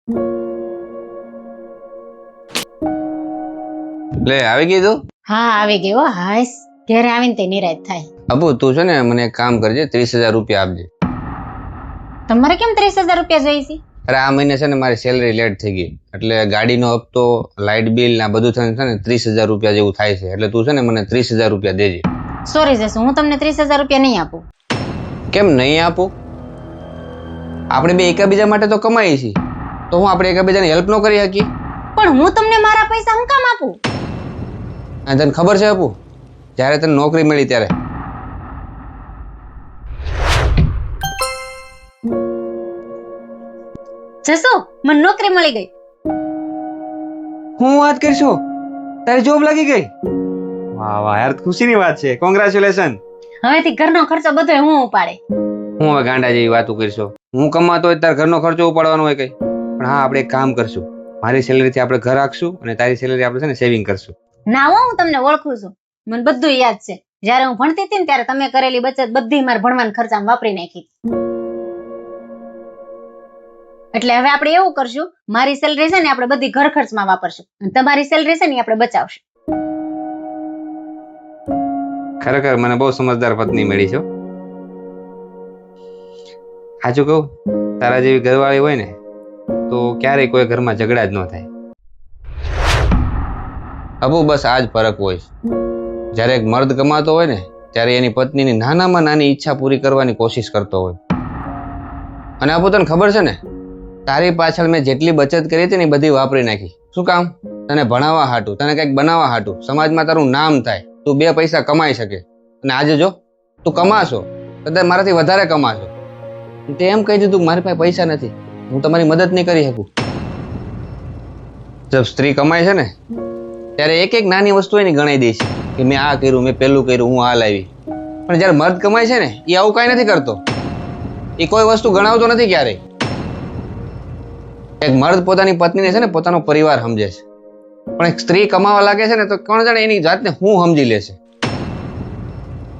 લે આવી ગઈ તું? હા આવી ગઈ હો. હાશ ઘરે આવીને તે નિરાશ થાય. અબુ તું છે ને મને એક કામ કરજે, 30,000 રૂપિયા આપજે. તમારે કેમ 30,000 રૂપિયા જોઈએ છે? અરે આ મહિને છે ને મારી સેલરી લેટ થઈ ગઈ, એટલે ગાડીનો હપ્તો, લાઇટ બિલ ને આ બધું થઈને છે ને 30,000 રૂપિયા જેવું થાય છે. એટલે તું છે ને મને 30,000 રૂપિયા દેજે. સોરી જસુ, હું તમને 30,000 રૂપિયા નહીં આપું. કેમ નહીં આપું? આપણે બે એકાબીજા માટે તો કમાઈએ છીએ, તો હું આપણે એકાબીજાને હેલ્પ ન કરી શકીએ? પણ હું તમને મારા પૈસા હું કામ આપું? અને તને ખબર છે અપુ, જ્યારે તને નોકરી મળી ત્યારે જસુ મને નોકરી મળી ગઈ. હું વાત કરીશું, તારી જોબ લાગી ગઈ? વાહ વાહ યાર, ખુશીની વાત છે. કોંગ્રેચ્યુલેશન. હવેથી ઘરનો ખર્ચો બધો હું ઉપાડે. હું હવે ગાંડા જેવી વાતો કરીશું? હું કમાતો હોય તારે ઘરનો ખર્ચો ઉપાડવાનો હોય કઈ? પણ હા, આપણે એક કામ કરશું, મારી સેલરીથી આપણે ઘર રાખશું અને તારી સેલરી આપણે છે ને સેવિંગ કરશું. ના હો, હું તમને ઓળખું છું, મને બધું યાદ છે. જ્યારે હું ભણતી હતી ને ત્યારે તમે કરેલી બચત બધી મારા ભણવાના ખર્ચામાં વાપરી નાખી. એટલે હવે આપણે એવું કરશું, મારી સેલરી છે ને આપણે બધી ઘર ખર્ચમાં વાપરશું અને તમારી સેલરી છે ને આપણે બચાવશું. ખરેખર મને બહુ સમજદાર પત્ની મળી છે. સાચું કહું, તારા જેવી ઘરવાળી હોય ને તો ક્યારેય કોઈ ઘરમાં ઝઘડા જ ન થાય. અબુ બસ આ જ ફરક હોય છે. જ્યારે એક મર્દ કમાતો હોય ને ત્યારે એની પત્નીની નાનામાં નાની ઈચ્છા પૂરી કરવાની કોશિશ કરતો હોય. અને અબુ તને ખબર છે ને, તારી પાછળ મેં જેટલી બચત કરી હતી ને એ બધી વાપરી નાખી. શું કામ? તને ભણાવવા હાટું, તને કંઈક બનાવવા હાટું, સમાજમાં તારું નામ થાય, તું બે પૈસા કમાઈ શકે. અને આજે જો તું કમાશો, કદાચ મારાથી વધારે કમાશો, તે એમ કહી દીધું મારી પાસે પૈસા નથી, હું તમારી મદદ નહીં કરી શકું. જબ સ્ત્રી કમાય છે ને ત્યારે એક એક નાની વસ્તુ એની ગણાઈ દે છે કે મેં આ કર્યું, મેં પેલું કર્યું, હું આ લાવી. પણ જ્યારે મર્દ કમાય છે ને એ આવું કાંઈ નથી કરતો, એ કોઈ વસ્તુ ગણાવતો નથી ક્યારેય. એક મર્દ પોતાની પત્નીને છે ને પોતાનો પરિવાર સમજે છે, પણ એક સ્ત્રી કમાવા લાગે છે ને તો કોણ જાણે એની જાતને હું સમજી લે છે.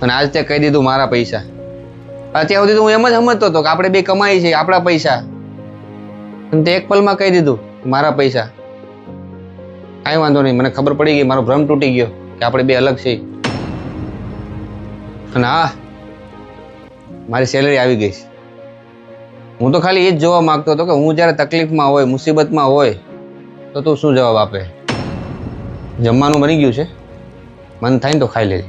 અને આજ તે કહી દીધું મારા પૈસા. અત્યાર સુધી તો હું એમ જ સમજતો હતો કે આપણે બે કમાઈ છે, આપણા પૈસા, અને તે એક પલમાં કહી દીધું મારા પૈસા. કાંઈ વાંધો નહીં, મને ખબર પડી ગઈ, મારો ભ્રમ તૂટી ગયો કે આપણે બે અલગ છીએ. અને હા, મારી સેલરી આવી ગઈ છે. હું તો ખાલી એ જ જોવા માંગતો હતો કે હું જ્યારે તકલીફમાં હોય, મુસીબતમાં હોય તો તું શું જવાબ આપે. જમવાનું બની ગયું છે, મન થાય ને તો ખાઈ લેજે.